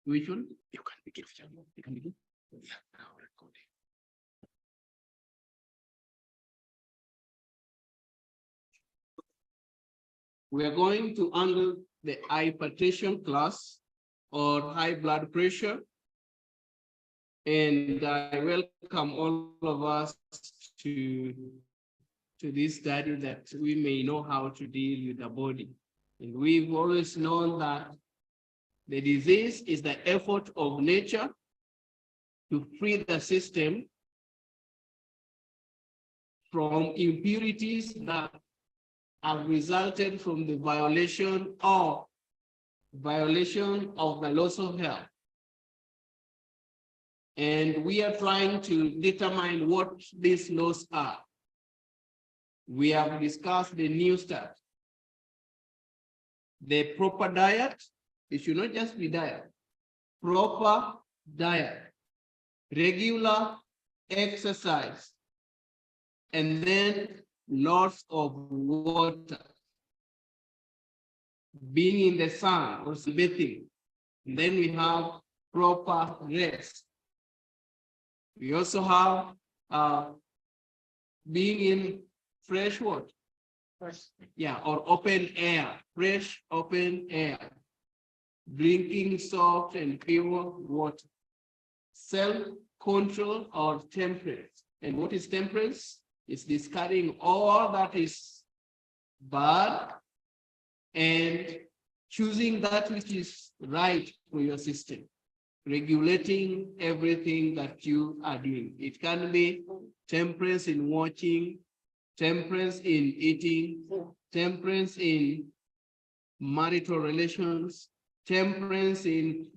Which one? You can begin. You can begin. Yeah, now recording. We are going to handle the hypertension class or high blood pressure. And I welcome all of us to, to this study that we may know how to deal with the body. And we've always known that the disease is the effort of nature to free the system from impurities that have resulted from the violation of the laws of health. And we are trying to determine what these laws are. We have discussed the new start. The proper diet, it should not just be diet. Proper diet, regular exercise, and then lots of water. Being in the sun or bathing. And then we have proper rest. We also have being in fresh water. Yeah, or open air, fresh open air. Drinking soft and pure water. Self-control or temperance. And what is temperance? It's discarding all that is bad and choosing that which is right for your system. Regulating everything that you are doing. It can be temperance in watching, temperance in eating, temperance in marital relations, temperance in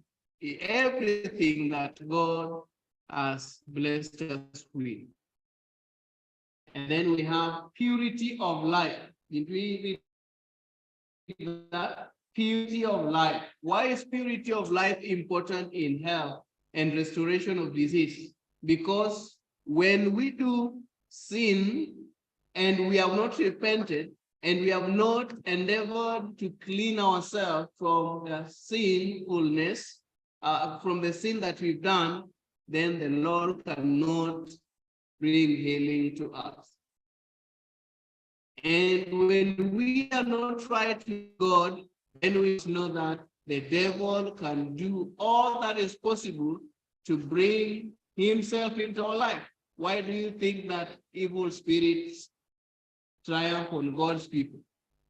everything that God has blessed us with. And then we have purity of life. Did we read that? Purity of life. Why is purity of life important in health and restoration of disease? Because when we do sin and we have not repented and we have not endeavored to clean ourselves from the sinfulness, from the sin that we've done, then the Lord cannot bring healing to us. And when we are not right with God, then we know that the devil can do all that is possible to bring himself into our life. Why do you think that evil spirits triumph on God's people?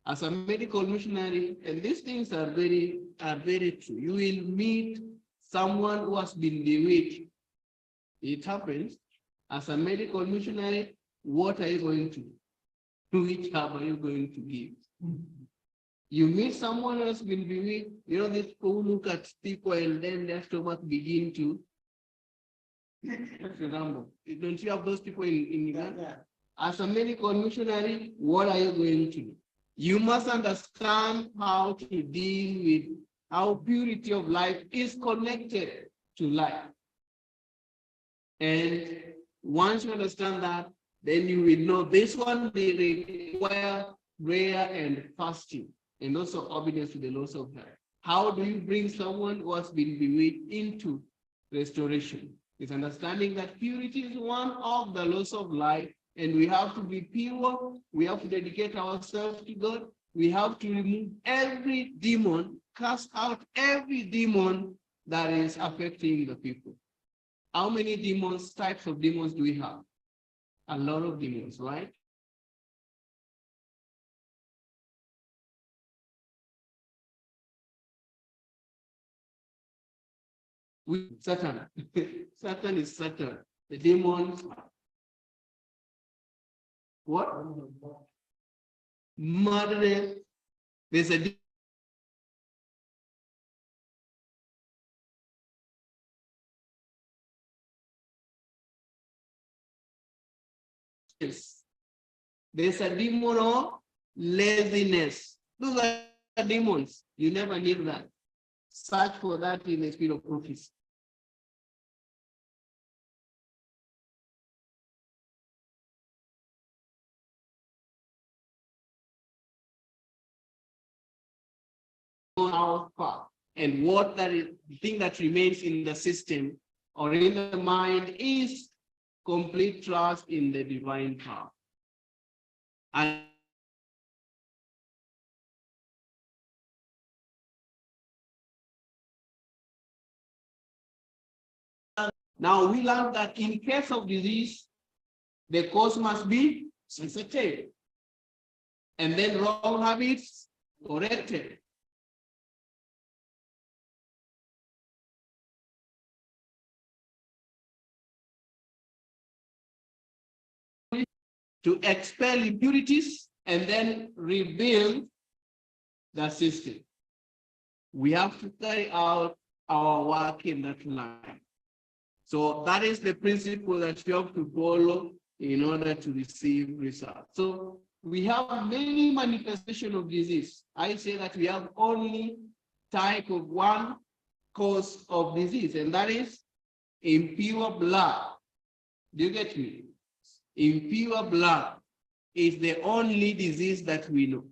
As a medical missionary, and these things are very true. You will meet someone who has been bewitched. It happens. As a medical missionary, what are you going to do? Which herb are you going to give? You meet someone who has been bewitched, you know, these people who look at people and then their stomach begin to rumble. Don't you have those people in Uganda? Yeah. As a medical missionary, what are you going to do? You must understand how to deal with how purity of life is connected to life. And once you understand that, then you will know this one, they require prayer and fasting, and also obedience to the laws of health. How do you bring someone who has been bewitched into restoration? It's understanding that purity is one of the laws of life, and we have to be pure. We have to dedicate ourselves to God. We have to remove every demon, cast out every demon that is affecting the people. How many demons, types of demons do we have? A lot of demons, right? Satan. Satan is Satan. The demons. What? Murder. There's a there's a demon of laziness. Those are demons. You never need that. Search for that in the spirit of prophecy. Our path. and what that is, the thing that remains in the system or in the mind is complete trust in the divine power. And now we learn that in case of disease, the cause must be sensitive, and then wrong habits corrected. To expel impurities and then rebuild the system. We have to carry out our work in that line. So that is the principle that you have to follow in order to receive results. So we have many manifestations of disease. I say that we have only type of one cause of disease, and that is impure blood. Do you get me? Impure blood is the only disease that we know.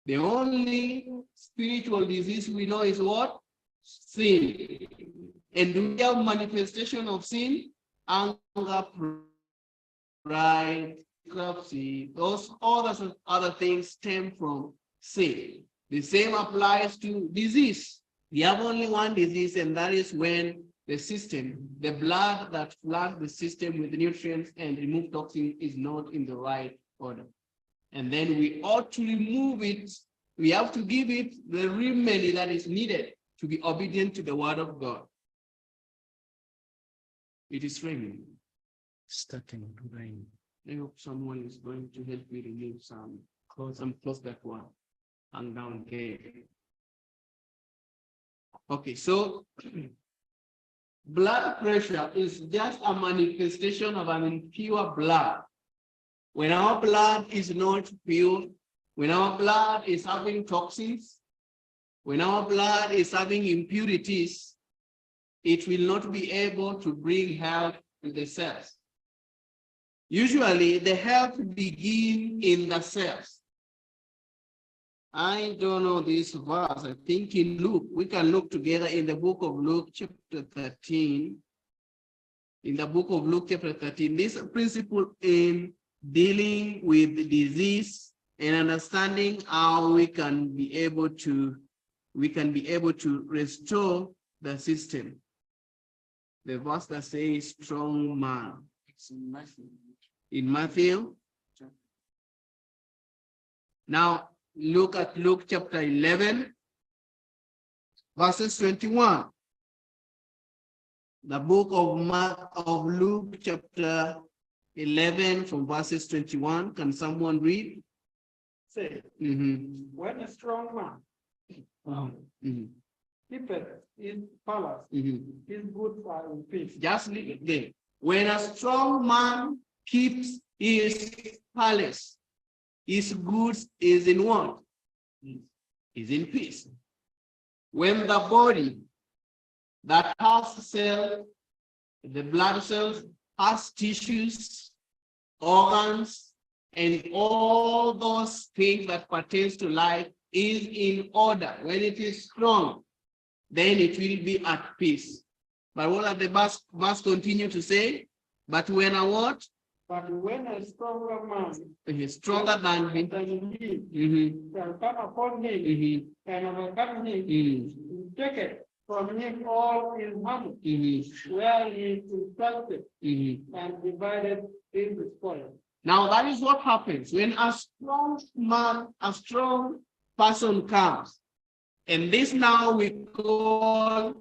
The only spiritual disease we know is what? Sin. And do we have manifestation of sin? Anger, pride, bankruptcy, those other things stem from sin. The same applies to disease. We have only one disease, and that is when the system, the blood that floods the system with nutrients and remove toxins is not in the right order. And then we ought to remove it. We have to give it the remedy that is needed to be obedient to the word of God. It is raining. Starting to rain. I hope someone is going to help me remove some close that one and down here. Okay, so blood pressure is just a manifestation of an impure blood. When our blood is not pure, when our blood is having toxins, when our blood is having impurities, it will not be able to bring health to the cells. Usually, the health begins in the cells. I don't know this verse. I think in Luke, we can look together in the book of Luke, chapter 13. In the book of Luke, chapter 13, this principle in dealing with disease and understanding how we can be able to restore the system. The verse that says strong man. It's in Matthew. In Matthew. Now look at Luke chapter 11, verses 21. The book of Luke chapter 11 from verses 21. Can someone read? Say, when a strong man keepeth his palace, his goods are in peace. Just leave it there. When a strong man keeps his palace, his goods is in what? Is in peace. When the body that has cells, the blood cells, has tissues, organs, and all those things that pertains to life is in order, when it is strong, then it will be at peace. But what does the verse continue to say? But when a what? But when a stronger man is stronger than him, shall come upon him and overcome him, take it from him all his money, where he is instructed and divided into spoil. Now that is what happens when a strong man, a strong person comes. And this now we call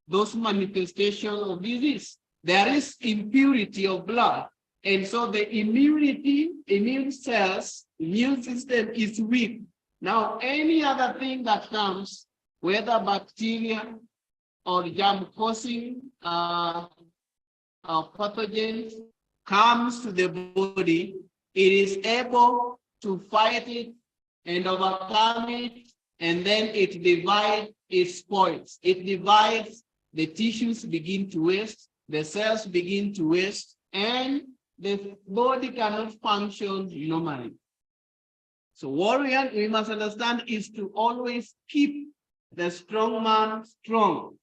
those manifestations of disease. There is impurity of blood. And so the immune cells, immune system is weak. Now, any other thing that comes, whether bacteria or germ-causing pathogens, comes to the body, it is able to fight it and overcome it, and then it divides, it spoils. It divides, the tissues begin to waste, the cells begin to waste, and the body cannot function normally. So what we must understand is to always keep the strong man strong,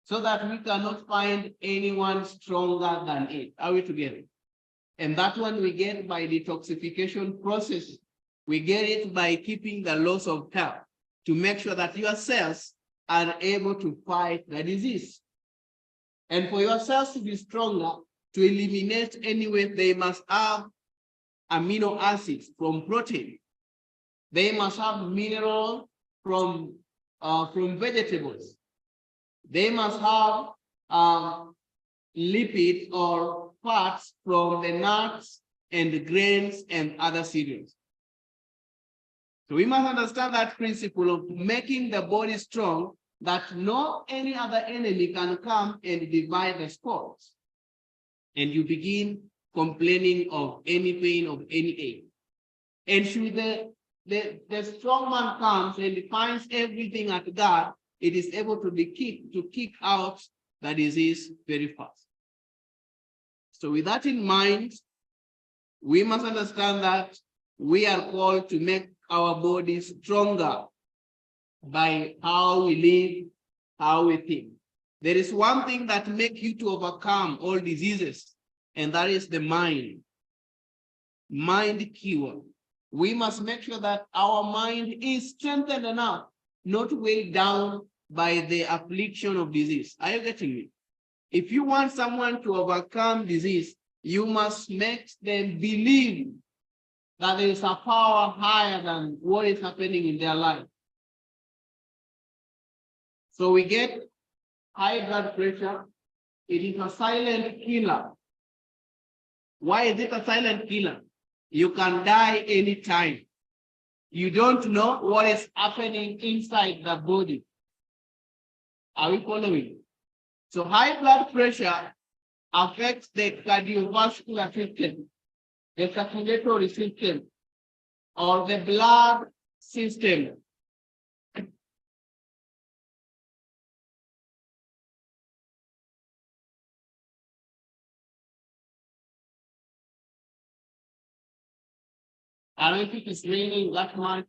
so that we cannot find anyone stronger than it. Are we together? And that one we get by detoxification process. We get it by keeping the laws of health to make sure that your cells are able to fight the disease. And for your cells to be stronger, to eliminate any weight, they must have amino acids from protein. They must have minerals from vegetables. They must have lipids or fats from the nuts and the grains and other cereals. So we must understand that principle of making the body strong, that no any other enemy can come and divide the spoils. And you begin complaining of any pain, of any ache. And should the strong man comes and finds everything at God, it is able to kick out the disease very fast. So with that in mind, we must understand that we are called to make our bodies stronger by how we live, how we think. There is one thing that makes you to overcome all diseases, and that is the mind. Mind cure. We must make sure that our mind is strengthened enough, not weighed down by the affliction of disease. Are you getting me? If you want someone to overcome disease, you must make them believe that there is a power higher than what is happening in their life. So we get high blood pressure. It is a silent killer. Why is it a silent killer? You can die anytime. You don't know what is happening inside the body. Are we following? So high blood pressure affects the cardiovascular system, the circulatory system, or the blood system. I don't think it's raining that much.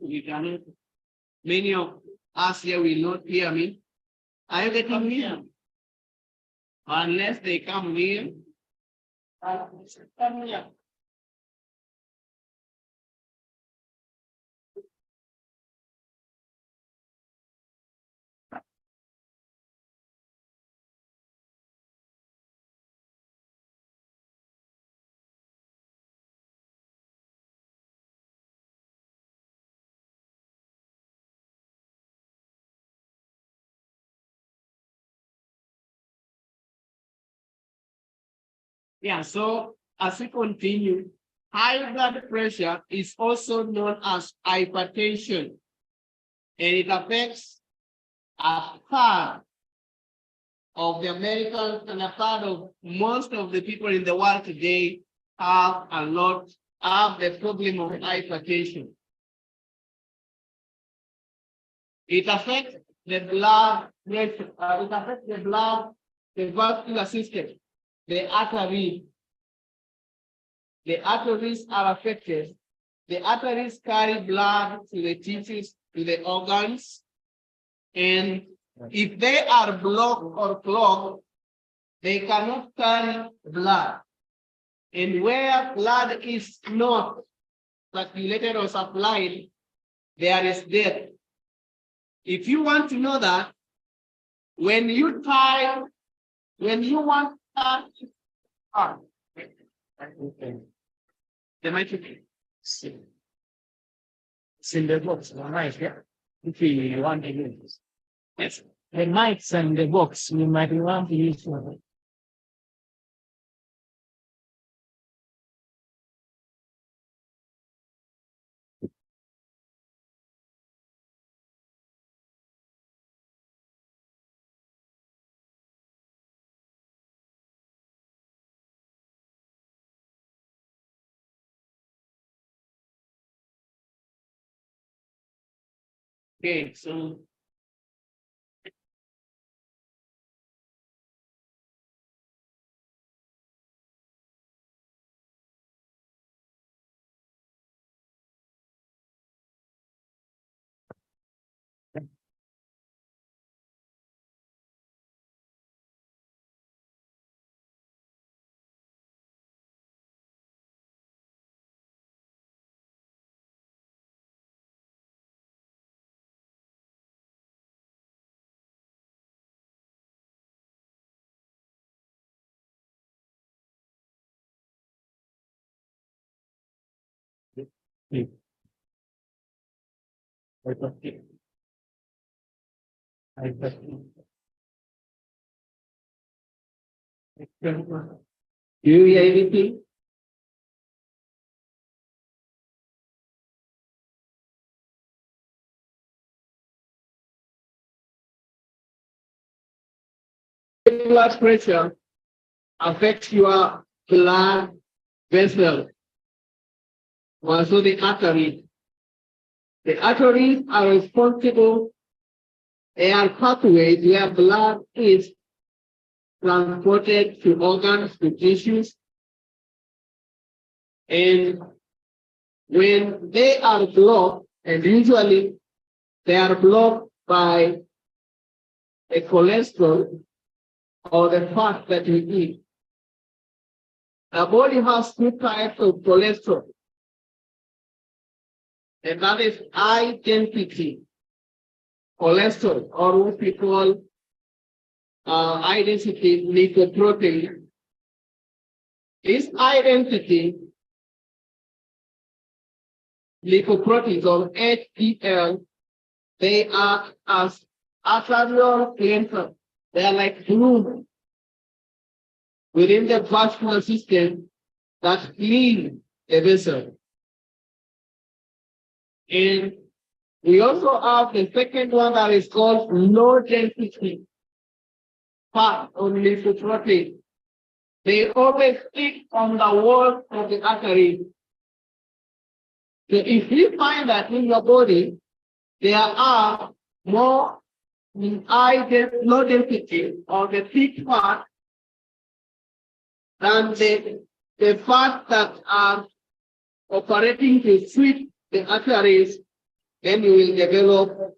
Many of us here will not hear me. Are you getting me? Unless they come near. Come here. Yeah, so as we continue, high blood pressure is also known as hypertension, and it affects a third of the Americans and a third of most of the people in the world today have the problem of hypertension. It affects the blood pressure, it affects the vascular system, the arteries. The arteries are affected. The arteries carry blood to the tissues, to the organs. And if they are blocked or clogged, they cannot carry blood. And where blood is not circulated or supplied, there is death. If you want to know that, when you want the microphone. It's in the box, the mic, yeah? If you want to use. Yes. The mics and the box, you might want to use one. Okay, so Do you hear anything? Blood pressure affects your blood vessel, also the arteries. The arteries are responsible. They are pathways where blood is transported to organs, to tissues. And when they are blocked, and usually they are blocked by a cholesterol or the fat that we eat. The body has two types of cholesterol, and that is high density cholesterol, or what we call high density lipoprotein. This high density lipoproteins, or HDL, they act as arterial cleanser. They are like glue within the vascular system that clean the vessel. And we also have the second one that is called low density fat or lipoprotein. They always stick on the wall of the artery. So if you find that in your body there are more low density or the thick fat than the fat that are operating to sweep the arteries, then you will develop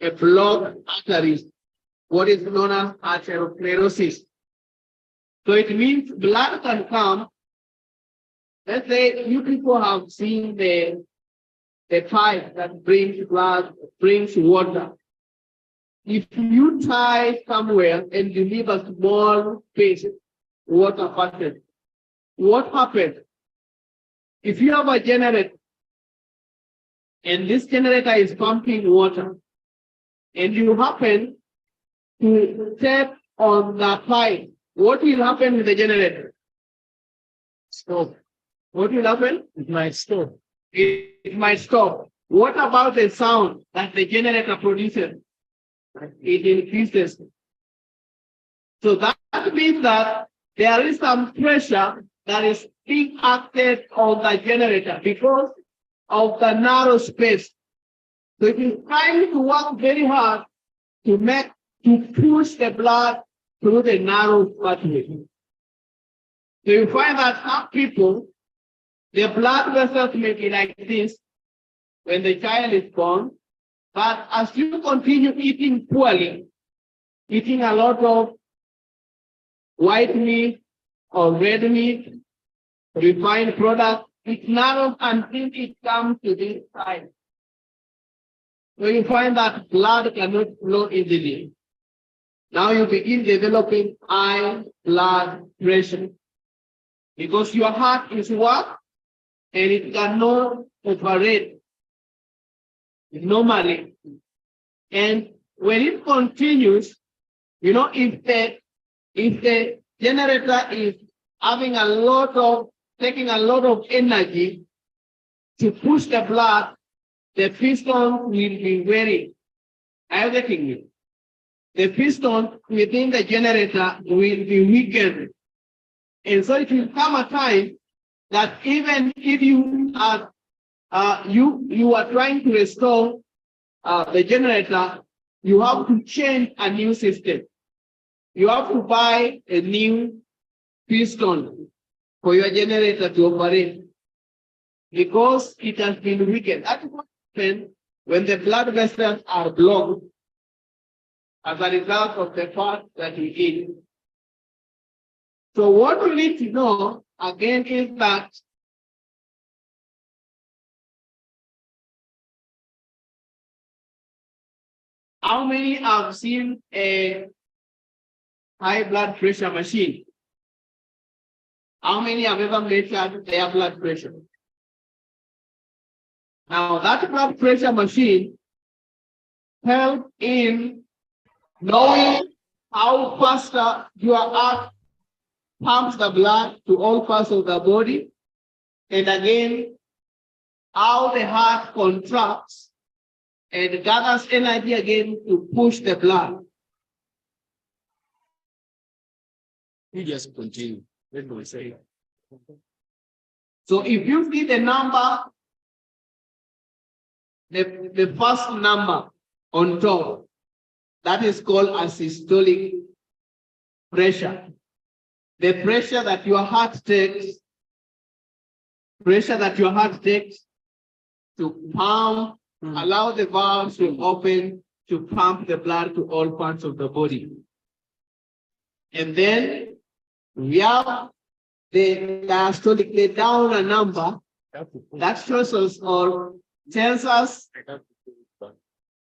a blocked arteries, what is known as atherosclerosis. So it means blood can come. Let's say you people have seen the pipe that brings blood, brings water. If you try somewhere and you leave a small space, water passes. What happens? If you have a generator, and this generator is pumping water, and you happen to step on the pipe, what will happen with the generator? Stop. What will happen? It might stop. It might stop. What about the sound that the generator produces? It increases. So that means that there is some pressure that is being acted on the generator because of the narrow space. So it is trying to work very hard to push the blood through the narrow pathway. So you find that some people, their blood vessels may be like this when the child is born, but as you continue eating poorly, eating a lot of white meat or red meat, refined products, it narrows until it comes to this side. So you find that blood cannot flow easily. Now you begin developing high blood pressure because your heart is what? And it cannot operate normally. And when it continues, if the generator is having taking a lot of energy to push the blood, the piston will be wearing. Are you getting me? The piston within the generator will be weakened. And so it will come a time that even if you are trying to restore the generator, you have to change a new system. You have to buy a new piston for your generator to operate because it has been weakened. That's what happens when the blood vessels are blocked as a result of the fat that we eat. So what you need to know again is that how many have seen a high blood pressure machine? How many have ever measured their blood pressure? Now that blood pressure machine helps in knowing how faster your heart pumps the blood to all parts of the body, and again, how the heart contracts and gathers energy again to push the blood. You just continue. Let me say. So if you see the number, the first number on top, that is called a systolic pressure. The pressure that your heart takes, to pump, allow the valves to open to pump the blood to all parts of the body. And then we have the diastolic, the down number that shows us or tells us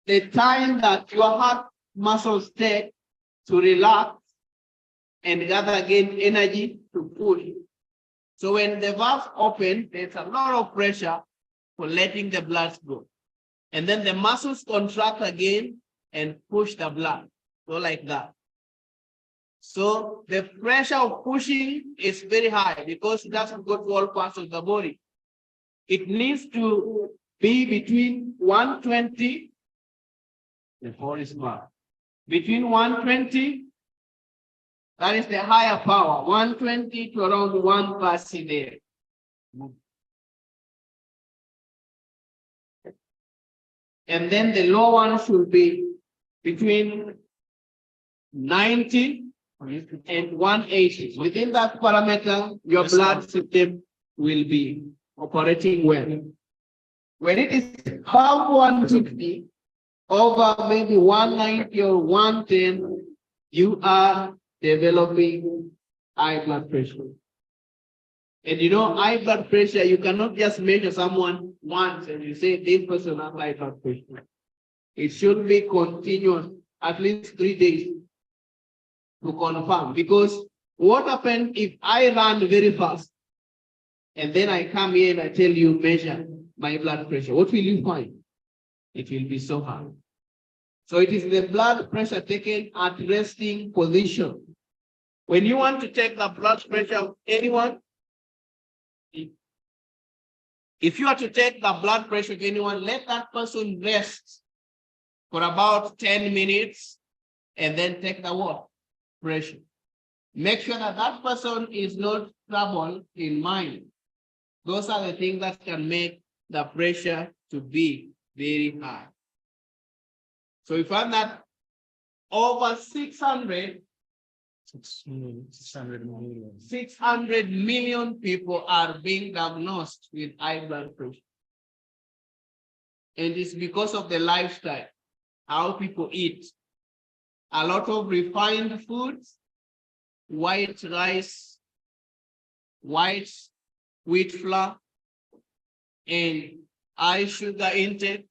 the time that your heart muscles take to relax and gather again energy to push. So when the valves open, there's a lot of pressure for letting the blood go. And then the muscles contract again and push the blood. So like that. So the pressure of pushing is very high because it doesn't go to all parts of the body. It needs to be between 120, the floor is bar. Between 120, that is the higher power, 120 to around 1 per there. And then the low one should be between 90 and 180. Within that parameter, your blood system will be operating well. When it is above 150, over maybe 190 or 110, you are developing high blood pressure. And you know, high blood pressure, you cannot just measure someone once and you say this person has high blood pressure. It should be continuous, at least 3 days to confirm. Because what happens if I run very fast and then I come here and I tell you measure my blood pressure? What will you find? It will be so high. So it is the blood pressure taken at resting position. When you want to take the blood pressure of anyone, if you are to take the blood pressure of anyone, let that person rest for about 10 minutes and then take the what? Pressure. Make sure that that person is not troubled in mind. Those are the things that can make the pressure to be very high. So we found that over 600 million people are being diagnosed with high blood pressure. And it's because of the lifestyle, how people eat. A lot of refined foods, white rice, white wheat flour, and high sugar intake,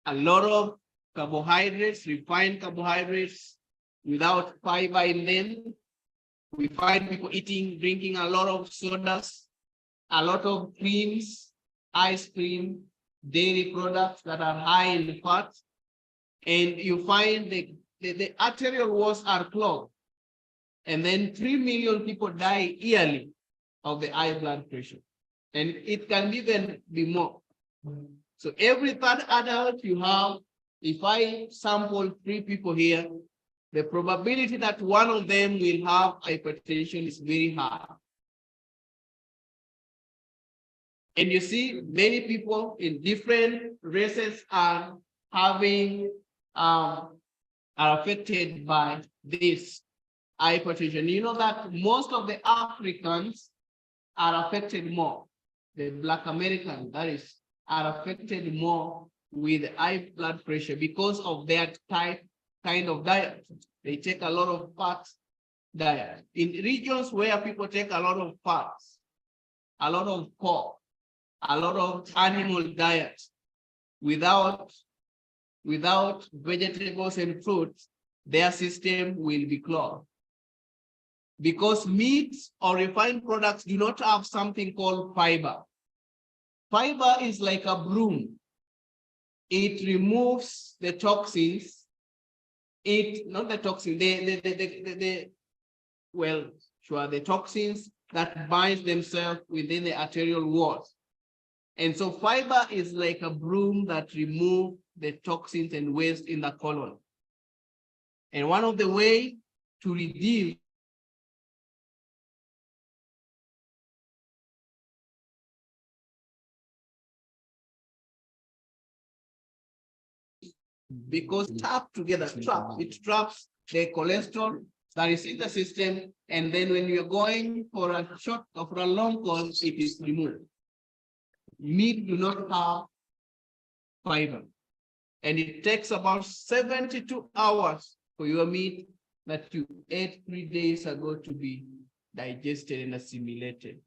a lot of carbohydrates, refined carbohydrates, without fiber in them. We find people drinking a lot of sodas, a lot of creams, ice cream, dairy products that are high in fat. And you find the arterial walls are clogged. And then 3 million people die yearly of the high blood pressure. And it can even be more. So every third adult you have, if I sample 3 people here, the probability that one of them will have hypertension is very high. And you see, many people in different races are affected by this hypertension. You know that most of the Africans are affected more. The Black Americans, that is, are affected more with high blood pressure because of their kind of diet. They take a lot of fat diet. In regions where people take a lot of fats, a lot of pork, a lot of animal diet, without vegetables and fruits, their system will be clogged. Because meat or refined products do not have something called fiber. Fiber is like a broom. It removes the toxins. Not the toxin, the toxins that bind themselves within the arterial walls. And so fiber is like a broom that removes the toxins and waste in the colon. And one of the ways to reduce because it traps the cholesterol that is in the system, and then when you're going for a short or for a long course, it is removed. Meat do not have fiber, and it takes about 72 hours for your meat that you ate 3 days ago to be digested and assimilated.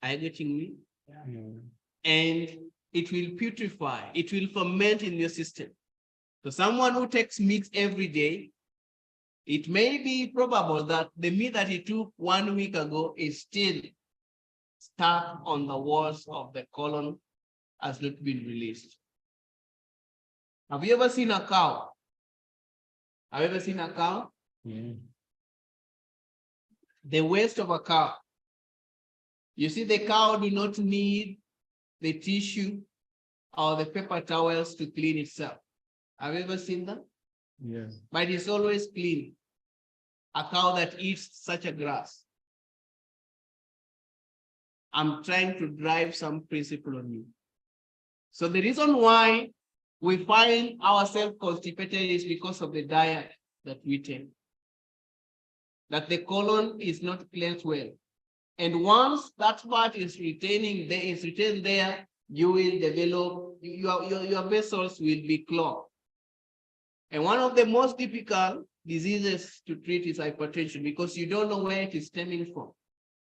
Are you getting me? Yeah. And it will putrefy, it will ferment in your system. So someone who takes meat every day, it may be probable that the meat that he took 1 week ago is still stuck on the walls of the colon, has not been released. Have you ever seen a cow? Have you ever seen a cow? Yeah. The waste of a cow. You see, the cow do not need the tissue or the paper towels to clean itself. Have you ever seen that? Yes. But it's always clean. A cow that eats such a grass. I'm trying to drive some principle on you. So the reason why we find ourselves constipated is because of the diet that we take. That the colon is not cleansed well. And once that part is retained there, you will develop, your vessels will be clogged. And one of the most difficult diseases to treat is hypertension because you don't know where it is stemming from.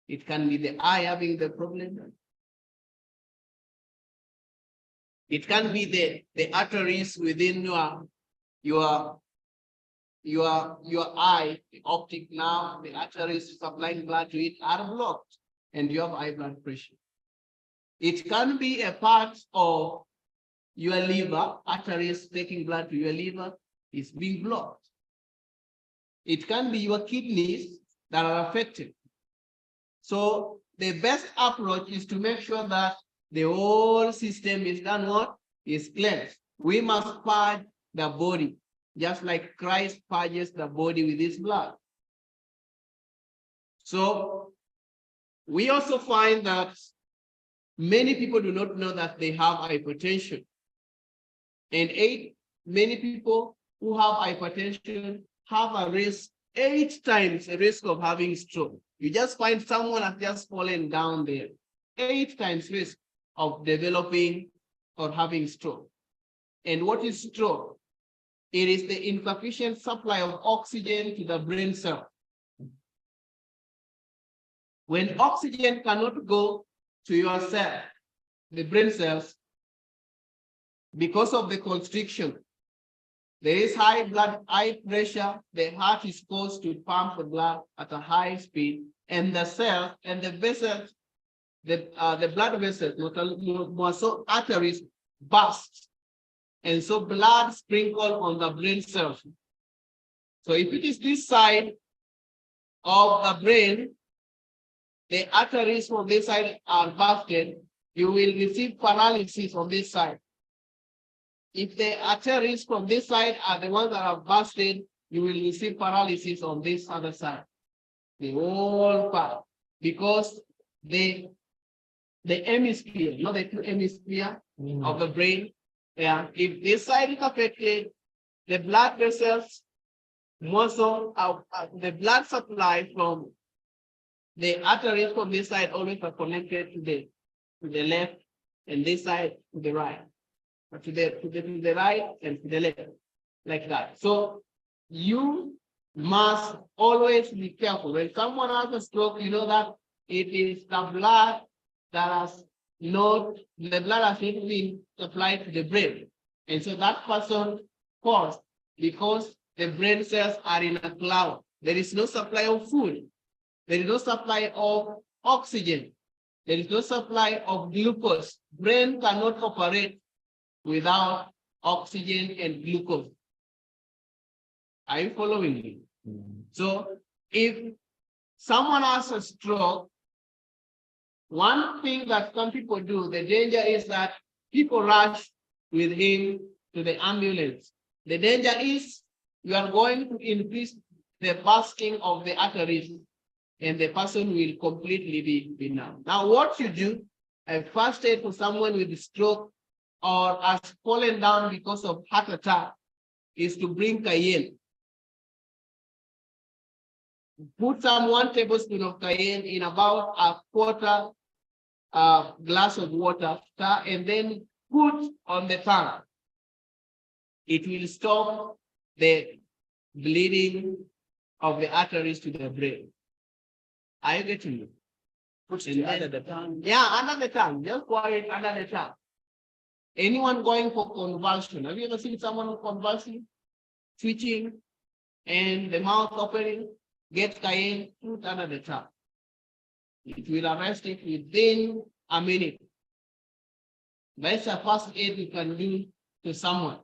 It can be the eye having the problem. It can be the arteries within your eye, the optic nerve, the arteries supplying blood to it are blocked and you have high blood pressure. It can be a part of your liver, arteries taking blood to your liver is being blocked. It can be your kidneys that are affected. So the best approach is to make sure that the whole system is done what? Is cleansed. We must purge the body, just like Christ purges the body with his blood. So we also find that many people do not know that they have hypertension. And many people who have hypertension have a risk, 8 times the risk of having stroke. You just find someone has just fallen down there. 8 times risk of developing or having stroke. And what is stroke? It is the insufficient supply of oxygen to the brain cell. When oxygen cannot go to your cell, the brain cells, because of the constriction, there is high pressure, the heart is forced to pump the blood at a high speed, and the cells and the vessels, the blood vessels, arteries burst, and so blood sprinkle on the brain cells. So if it is this side of the brain, the arteries from this side are bursted, you will receive paralysis on this side. If the arteries from this side are the ones that are busted, you will receive paralysis on this other side. The whole part. Because the hemisphere, not the 2 hemispheres of the brain, if this side is affected, the blood vessels, the blood supply from the arteries from this side always are connected to the left, and this side to the right. To the right and to the left, like that. So you must always be careful. When someone has a stroke, you know that it is the blood that has not been supplied to the brain. And so that person falls because the brain cells are in a cloud. There is no supply of food. There is no supply of oxygen. there is no supply of glucose. Brain cannot operate without oxygen and glucose. Are you following me? So if someone has a stroke, one thing that some people do, the danger is that people rush with him to the ambulance. The danger is you are going to increase the bursting of the arteries and the person will completely be numb. Now, what you do, a first aid for someone with stroke or has fallen down because of heart attack is to bring cayenne. Put some 1 tablespoon of cayenne in about a quarter glass of water and then put on the tongue. It will stop the bleeding of the arteries to the brain. Are you getting me? Put it under the tongue. Yeah, under the tongue. Just pour it under the tongue. Anyone going for convulsion? Have you ever seen someone convulsing, twitching, and the mouth opening? Get cayenne, put under the tongue. It will arrest it within a minute. That's a first aid you can do to someone.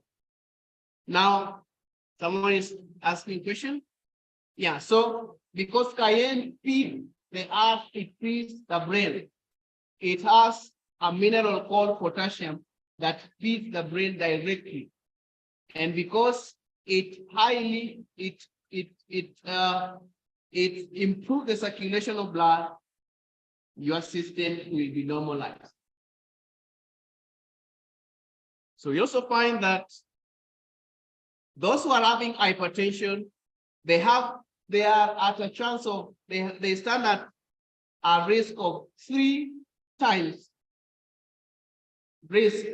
Now, someone is asking a question. Yeah, so because cayenne feeds the earth, it feeds the brain. It has a mineral called potassium that feeds the brain directly. And because it improves the circulation of blood, your system will be normalized. So you also find that those who are having hypertension, they are at a chance of, they stand at a risk of 3 times risk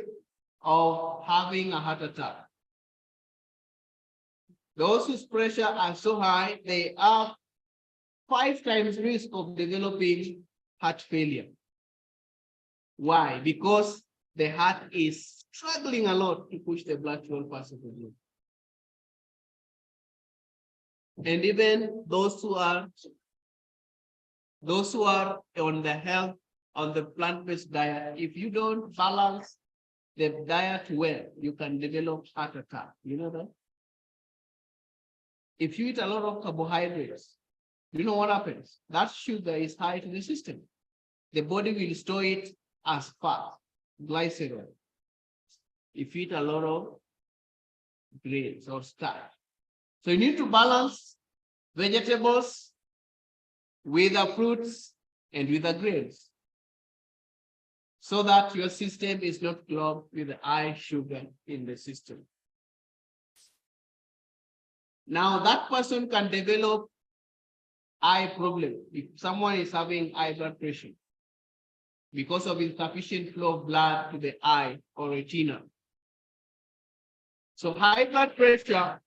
of having a heart attack. Those whose pressure are so high, they have 5 times risk of developing heart failure. Why? Because the heart is struggling a lot to push the blood to all parts of the body. And even those who are on the plant-based diet, if you don't balance the diet well, you can develop heart attack. You know that? If you eat a lot of carbohydrates, you know what happens? That sugar is high to the system. The body will store it as fat, glycerol. If you eat a lot of grains or starch. So you need to balance vegetables with the fruits and with the grains so that your system is not clogged with the high sugar in the system. Now that person can develop eye problem if someone is having high blood pressure because of insufficient flow of blood to the eye or retina. So high blood pressure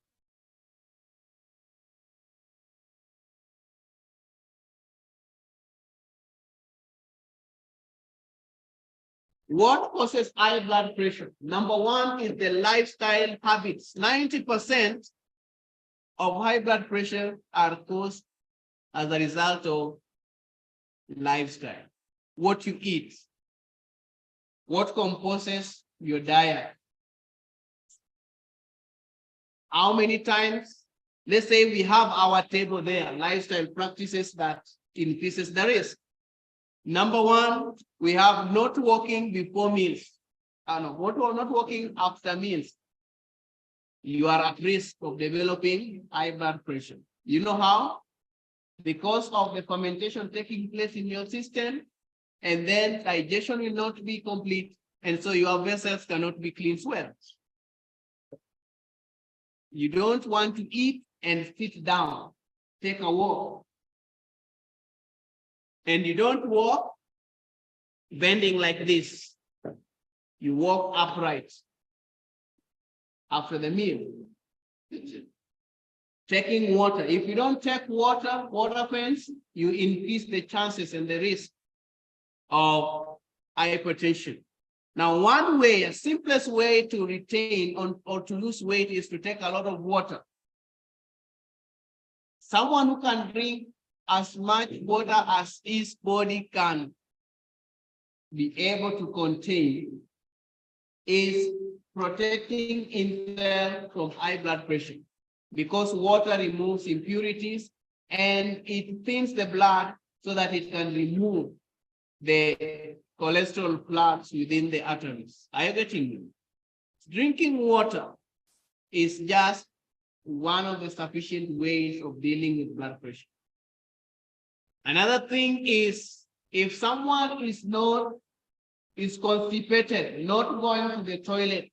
what causes high blood pressure? Number 1 is the lifestyle habits. 90% of high blood pressure are caused as a result of lifestyle. What you eat, what composes your diet, how many times, let's say we have our table there, lifestyle practices that increases the risk. Number 1, we have not walking before meals. Not walking after meals. You are at risk of developing high blood pressure. You know how? Because of the fermentation taking place in your system, and then digestion will not be complete, and so your vessels cannot be cleaned well. You don't want to eat and sit down, take a walk. And you don't walk bending like this. You walk upright after the meal. Taking water. If you don't take water friends, you increase the chances and the risk of hypertension. Now, one way, a simplest way to retain or to lose weight is to take a lot of water. Someone who can drink as much water as his body can be able to contain is protecting itself from high blood pressure, because water removes impurities and it thins the blood so that it can remove the cholesterol plaques within the arteries. Are you getting me? Drinking water is just one of the sufficient ways of dealing with blood pressure. Another thing is, if someone is constipated, not going to the toilet,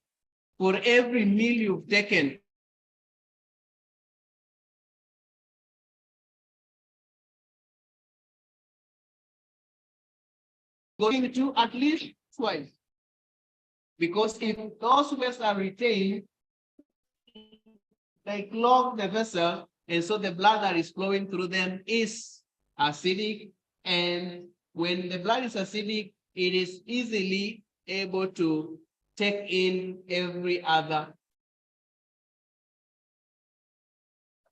for every meal you've taken, going to at least twice. Because if those vessels are retained, they clog the vessel, and so the blood that is flowing through them is acidic. And when the blood is acidic, it is easily able to take in every other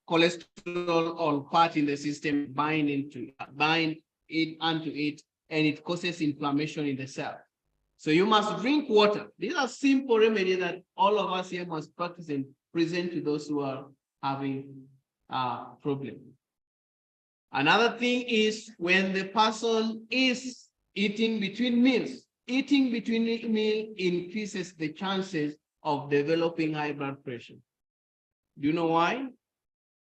cholesterol or part in the system, bind it onto it, and it causes inflammation in the cell. So you must drink water. These are simple remedies that all of us here must practice and present to those who are having problem. Another thing is when the person is eating between meals. Eating between meals increases the chances of developing high blood pressure. Do you know why?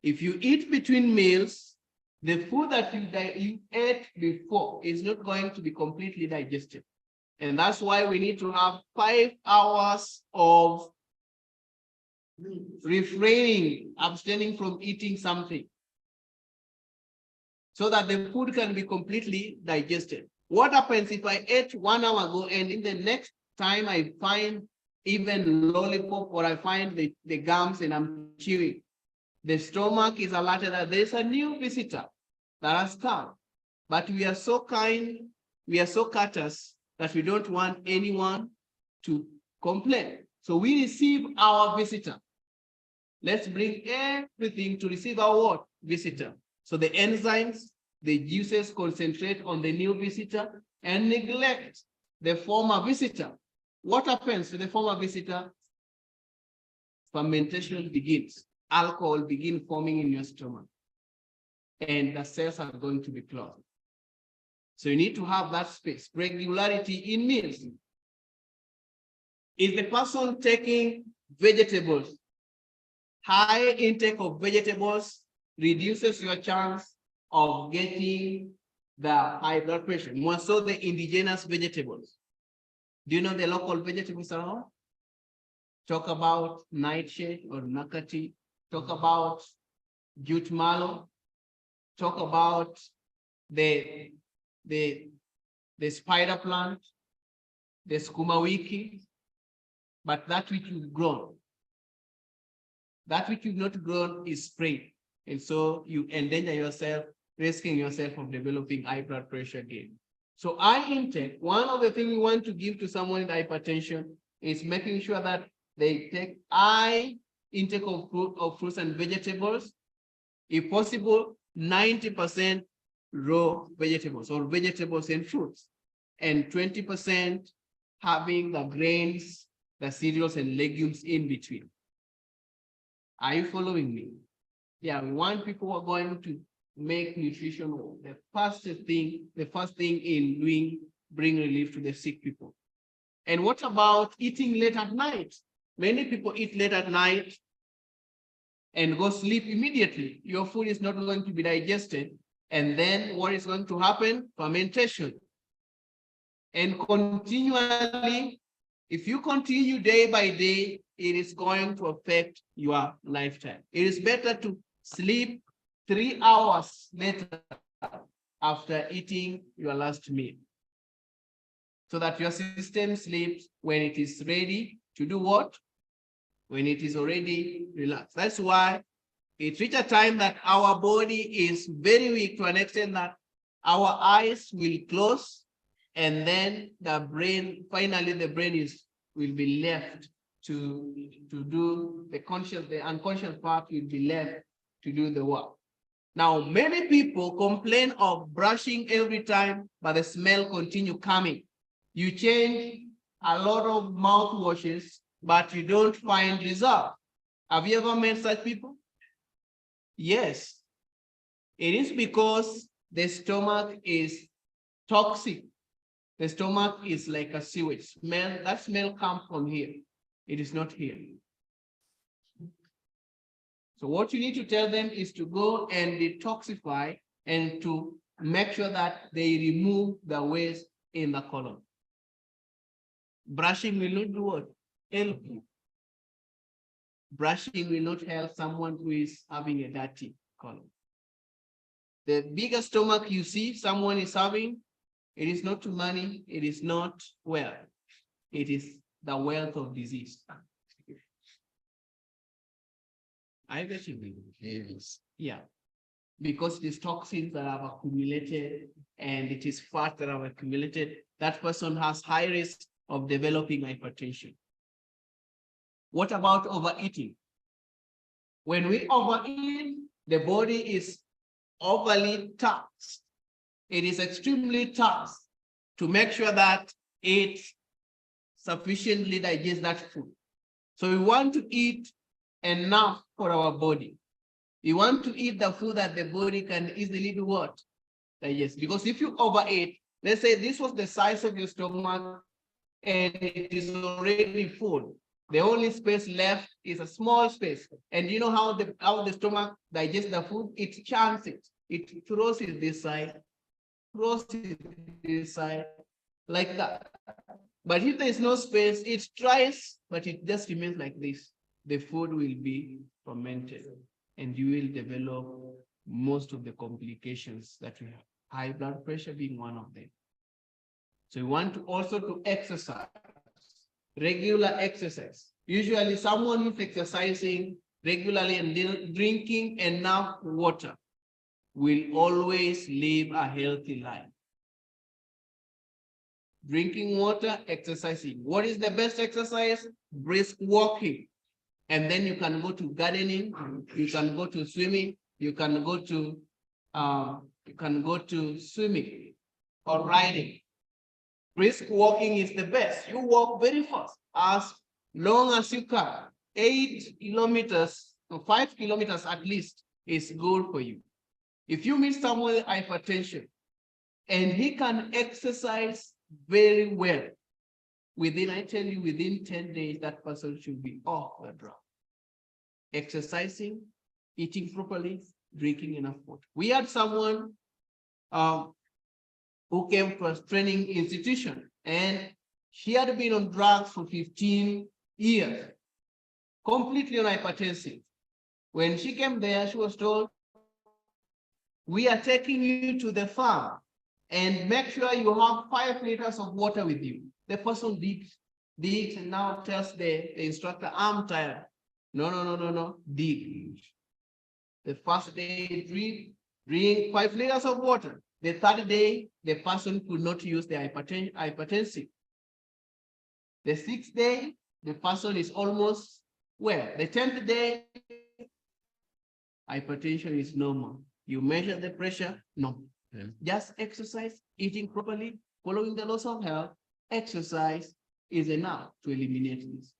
If you eat between meals, the food that you ate before is not going to be completely digested. And that's why we need to have 5 hours of refraining, abstaining from eating something, so that the food can be completely digested. What happens if I ate 1 hour ago and in the next time I find even lollipop, or I find the gums and I'm chewing? The stomach is alerted that there's a new visitor that has come. But we are so kind, we are so courteous that we don't want anyone to complain. So we receive our visitor. Let's bring everything to receive our what? Visitor. So the enzymes, the juices concentrate on the new visitor and neglect the former visitor. What happens to the former visitor? Fermentation begins. Alcohol begins forming in your stomach, and the cells are going to be clogged. So you need to have that space. Regularity in meals. Is the person taking vegetables? High intake of vegetables reduces your chance of getting the high blood pressure, more so the indigenous vegetables. Do you know the local vegetables around? Talk about nightshade or nakati. Talk about jute mallow. Talk about the spider plant, the skumawiki, but that which you've grown. That which you've not grown is sprayed. And so you endanger yourself, risking yourself of developing high blood pressure again. So eye intake, one of the things we want to give to someone with hypertension is making sure that they take high intake of fruits and vegetables. If possible, 90% raw vegetables or vegetables and fruits, and 20% having the grains, the cereals and legumes in between. Are you following me? Yeah, we want people who are going to make nutrition the first thing in doing, bring relief to the sick people. And what about eating late at night? Many people eat late at night and go sleep immediately. Your food is not going to be digested. And then what is going to happen? Fermentation. And continually, if you continue day by day, it is going to affect your lifetime. It is better to sleep 3 hours later after eating your last meal, so that your system sleeps when it is ready to do what? When it is already relaxed. That's why it reaches a time that our body is very weak to an extent that our eyes will close, and then the brain, finally the brain will be left to do the unconscious part will be left to do the work. Now, many people complain of brushing every time, but the smell continue coming. You change a lot of mouthwashes, but you don't find result. Have you ever met such people? Yes. It is because the stomach is toxic. The stomach is like a sewage. Smell, that smell comes from here. It is not here. So what you need to tell them is to go and detoxify and to make sure that they remove the waste in the colon. Brushing will not do what? Help you. Brushing will not help someone who is having a dirty colon. The bigger stomach you see someone is having, it is not money, it is not wealth. It is the wealth of disease. I bet you will. Yes. Yeah. Because these toxins that have accumulated and it is fat that have accumulated, that person has high risk of developing hypertension. What about overeating? When we overeat, the body is overly taxed. It is extremely taxed to make sure that it sufficiently digests that food. So we want to eat enough for our body. We want to eat the food that the body can easily do what? Digest. Because if you overeat, let's say this was the size of your stomach and it is already full. The only space left is a small space. And you know how the stomach digests the food? It chunks it. It throws it this side, throws it this side, like that. But if there is no space, it tries, but it just remains like this. The food will be fermented and you will develop most of the complications that we have. High blood pressure being one of them. So we want to also to exercise, regular exercise. Usually someone who's exercising regularly and drinking enough water will always live a healthy life. Drinking water, exercising. What is the best exercise? Brisk walking. And then you can go to gardening, you can go to swimming, you can go to swimming or riding. Brisk walking is the best. You walk very fast, as long as you can. 8 kilometers or 5 kilometers at least is good for you. If you meet someone with hypertension and he can exercise very well, I tell you, within 10 days, that person should be off the drug. Exercising, eating properly, drinking enough water. We had someone who came from a training institution and she had been on drugs for 15 years, completely on hypertensive. When she came there, she was told, we are taking you to the farm and make sure you have 5 liters of water with you. The person digs and now tells the instructor, I'm tired. No, dig. The first day, drink 5 liters of water. The third day, the person could not use the hypertensive. The 6th day, the person is almost well. The 10th day, hypertension is normal. You measure the pressure, no. Yeah. Just exercise, eating properly, following the laws of health. Exercise is enough to eliminate this.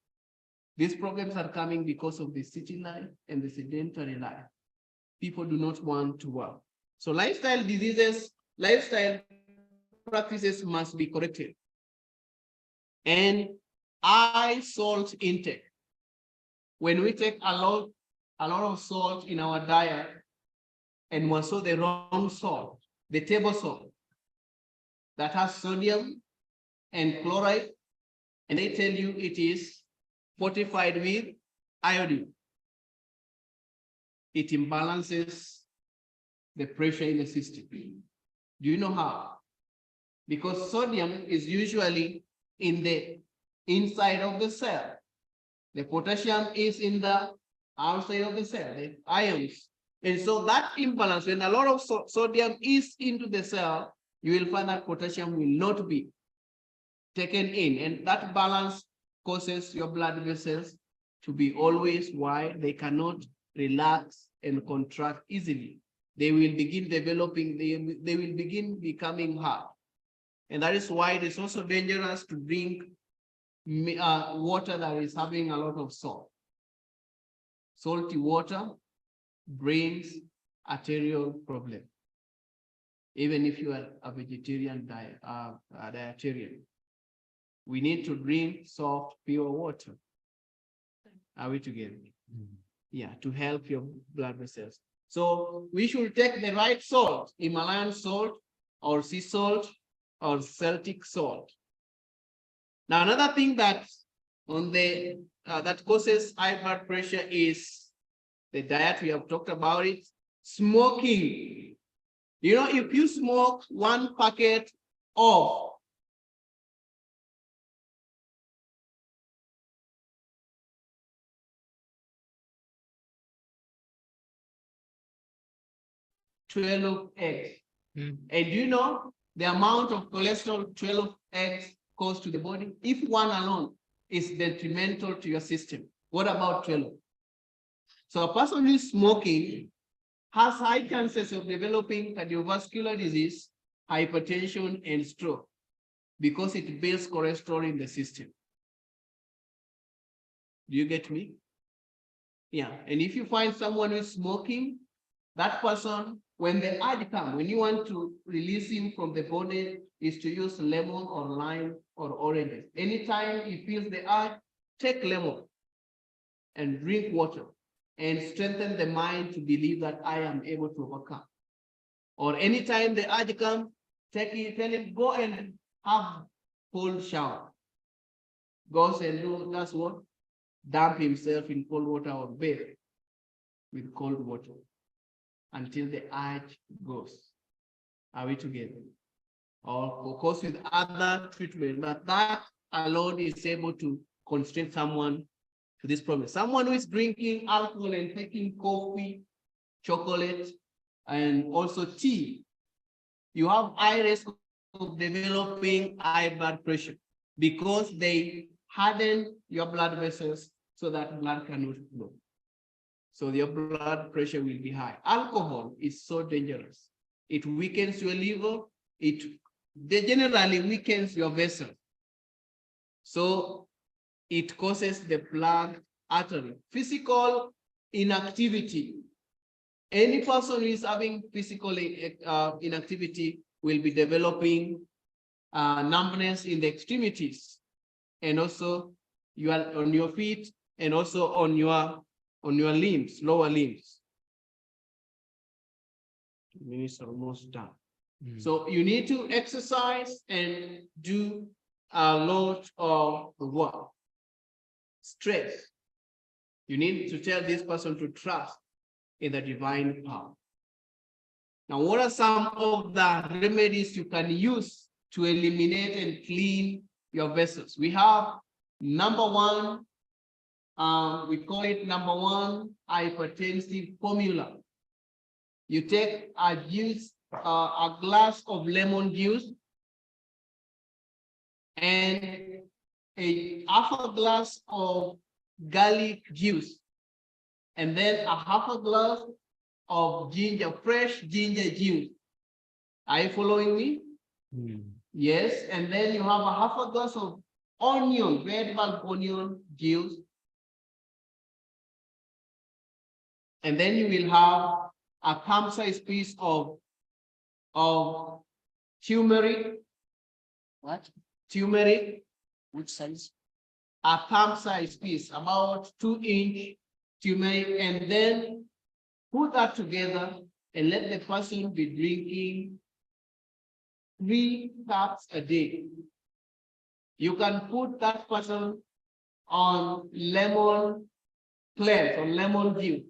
These problems are coming because of the city life and the sedentary life. People do not want to work. So lifestyle diseases, lifestyle practices must be corrected. And high salt intake. When we take a lot of salt in our diet, and we saw the wrong salt, the table salt, that has sodium and chloride, and they tell you it is fortified with iodine. It imbalances the pressure in the system. Do you know how? Because sodium is usually in the inside of the cell. The potassium is in the outside of the cell, the ions. And so that imbalance, when a lot of sodium is into the cell, you will find that potassium will not be taken in. And that balance causes your blood vessels to be always wide. They cannot relax and contract easily. They will begin developing, they will begin becoming hard. And that is why it is also dangerous to drink water that is having a lot of salt. Salty water brings arterial problem. Even if you are a vegetarian dietarian, we need to drink soft, pure water. Are we together? Yeah, to help your blood vessels. So we should take the right salt, Himalayan salt or sea salt or Celtic salt. Now, another thing that that causes high blood pressure is the diet. We have talked about it. Smoking. You know, if you smoke one packet of eggs, and you know the amount of cholesterol 12 eggs cause to the body? If one alone is detrimental to your system, what about 12? So a person who is smoking has high chances of developing cardiovascular disease, hypertension, and stroke because it builds cholesterol in the system. Do you get me? Yeah. And if you find someone who is smoking, that person, when the urge comes, when you want to release him from the body, is to use lemon or lime or oranges. Anytime he feels the urge, take lemon and drink water and strengthen the mind to believe that I am able to overcome. Or anytime the urge comes, take it, tell him, go and have cold shower. Goes and do, that's what? Dump himself in cold water or bathe with cold water until the urge goes. Are we together? Or of course with other treatment, but that alone is able to constrain someone to this problem. Someone who is drinking alcohol and taking coffee, chocolate, and also tea, you have high risk of developing high blood pressure because they harden your blood vessels so that blood cannot flow. So your blood pressure will be high. Alcohol is so dangerous. It weakens your liver. It generally weakens your vessel. So it causes the blood artery. Physical inactivity. Any person who is having physical inactivity will be developing numbness in the extremities, and also you are on your feet, and also on your limbs, lower limbs. 2 minutes are almost done. So you need to exercise and do a lot of work. Stress. You need to tell this person to trust in the divine power. Now, what are some of the remedies you can use to eliminate and clean your vessels? We have number one, we call it number one hypertensive formula. You take a juice, a glass of lemon juice and half a glass of garlic juice, and then a half a glass of fresh ginger juice. Are you following me? Yes, and then you have a half a glass of onion, red bulb onion juice. And then you will have a palm-sized piece of turmeric. What? Turmeric. Which size? A palm-sized piece, about 2-inch turmeric, and then put that together and let the person be drinking 3 cups a day. You can put that person on lemon cleanse or lemon juice,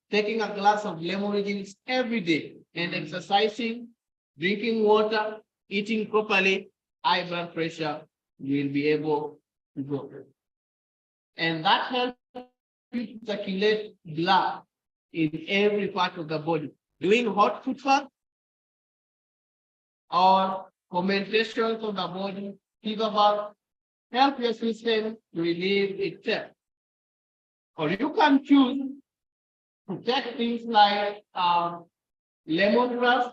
taking a glass of lemon juice every day and exercising, drinking water, eating properly, high blood pressure, you will be able to go. And that helps you to circulate blood in every part of the body. Doing hot foot bath or fermentations of the body, fever bath, help your system to relieve itself. Or you can choose to take things like lemongrass,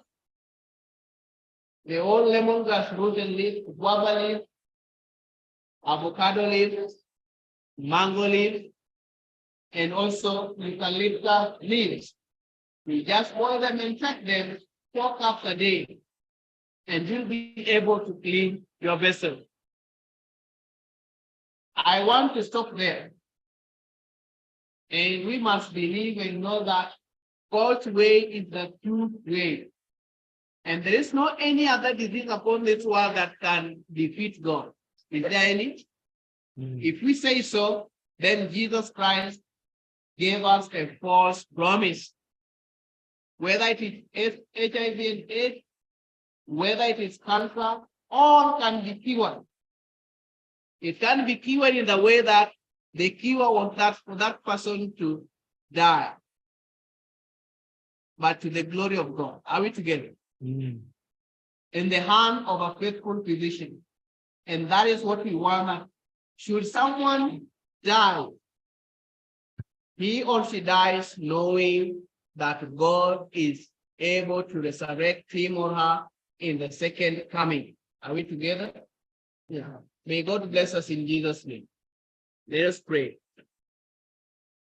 the old lemongrass root and leaf, guava leaf, avocado leaf, mango leaf, and also eucalyptus leaves. You just boil them and take them 4 cups a day, and you'll be able to clean your vessel. I want to stop there. And we must believe and know that God's way is the true way. And there is no any other disease upon this world that can defeat God. Is there any? If we say so, then Jesus Christ gave us a false promise. Whether it is HIV and AIDS, whether it is cancer, all can be cured. It can be cured in the way that the cure was that for that person to die, but to the glory of God. Are we together? In the hand of a faithful physician. And that is what we want. Should someone die, he or she dies knowing that God is able to resurrect him or her in the second coming. Are we together? Yeah. May God bless us in Jesus' name. Let us pray.